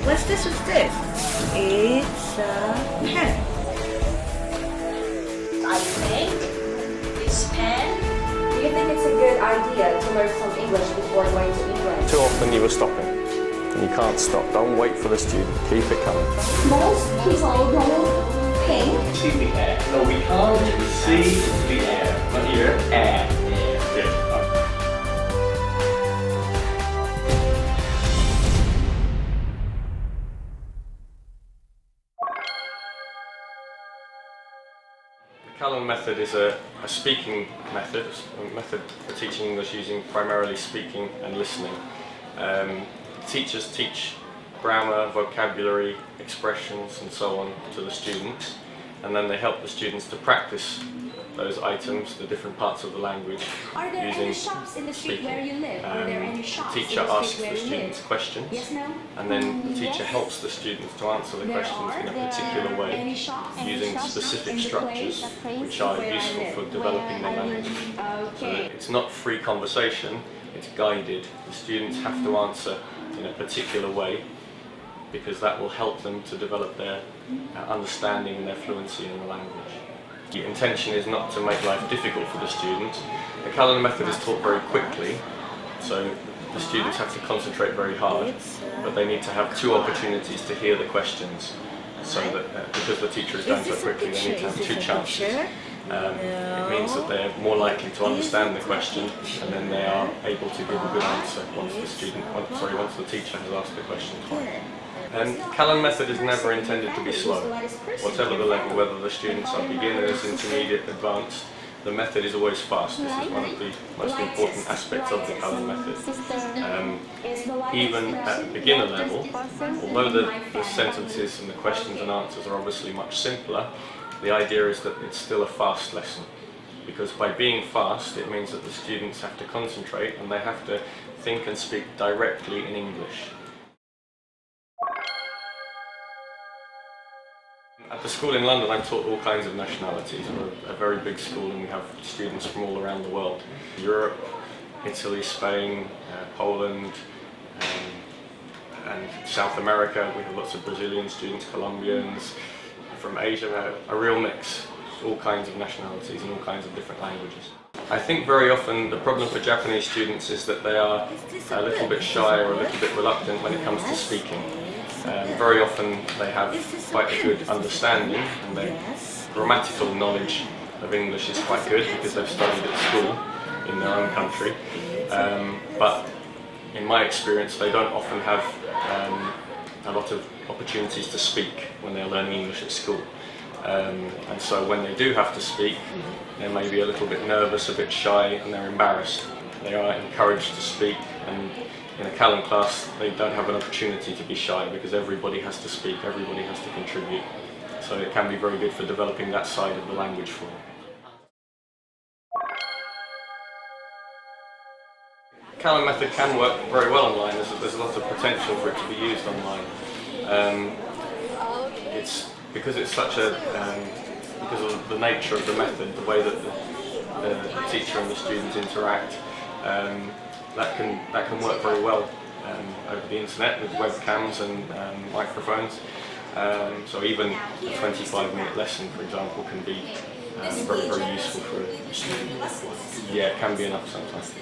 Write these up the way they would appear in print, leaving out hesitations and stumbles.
What's this with this? It's a pen. I think this pen. Do you think it's a good idea to learn some English before going to England? Too often you were stopping, and you can't stop. Don't wait for the student. Keep it coming. Most people don't think. See the air. No, we can't see the air. Not here. Air. Good. The Callan Method is a speaking method, a method for teaching English using primarily speaking and listening. Teachers teach grammar, vocabulary, expressions and so on to the students, and then they help the students to practice those items, the different parts of the language, Are there using any shops in the street speaking. where you live? Are there any shops The teacher in the asks street the where you students live? questions, Yes, no? and then the teacher helps the students to answer the questions in a particular way, Any shops? using specific structures which are useful for developing their language. So Okay. it's not free conversation, it's guided. The students have to answer in a particular way because that will help them to develop their understanding and their fluency in the language. The intention is not to make life difficult for the student. The Callan Method is taught very quickly, so the students have to concentrate very hard, but they need to have two opportunities to hear the questions. So that because the teacher is going so quickly, they need to have two chances. It means that they're more likely to understand the question, and then they are able to give a good answer once the teacher has asked the question twice. Callan Method is never intended to be slow. Whatever the level, whether the students are beginners, intermediate, advanced, the method is always fast. This is one of the most important aspects of the Callan Method. Even at the beginner level, although the sentences and the questions and answers are obviously much simpler, the idea is that it's still a fast lesson. Because by being fast, it means that the students have to concentrate and they have to think and speak directly in English. At the school in London, I've taught all kinds of nationalities. We're a very big school and we have students from all around the world. Europe, Italy, Spain, Poland, and South America. We have lots of Brazilian students, Colombians, from Asia, a real mix, all kinds of nationalities and all kinds of different languages. I think very often the problem for Japanese students is that they are a little bit shy or a little bit reluctant when it comes to speaking. Very often they have quite a good understanding and their grammatical knowledge of English is quite good because they've studied at school in their own country. But in my experience they don't often have a lot of opportunities to speak when they're learning English at school. And so when they do have to speak, they may be a little bit nervous, a bit shy, and they're embarrassed. They are encouraged to speak, and in a Callan class they don't have an opportunity to be shy because everybody has to speak, everybody has to contribute. So it can be very good for developing that side of the language for them. Callan Method can work very well online. There's a lot of potential for it to be used online. It's because it's such a because of the nature of the method, the way that the teacher and the students interact. That can work very well over the internet with webcams and microphones. So even a 25-minute lesson, for example, can be very, very useful for a student. Yeah, it can be enough sometimes.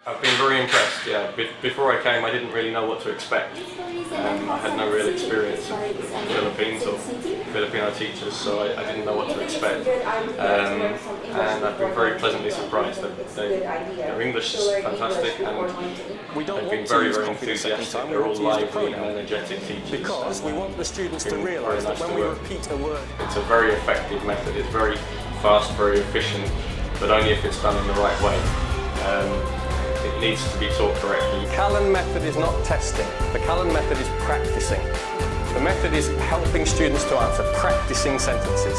I've been very impressed, yeah. Before I came I didn't really know what to expect. I had no real experience of the Philippines or Filipino teachers, so I didn't know what to expect. And I've been very pleasantly surprised that their English is fantastic and they've been very, very enthusiastic. They're all lively and energetic teachers. Because we want the students to realise that when we repeat a word... It's a very effective method. It's very fast, very efficient, but only if it's done in the right way. It needs to be taught correctly. The Callan Method is not testing. The Callan Method is practicing. The method is helping students to answer, practicing sentences.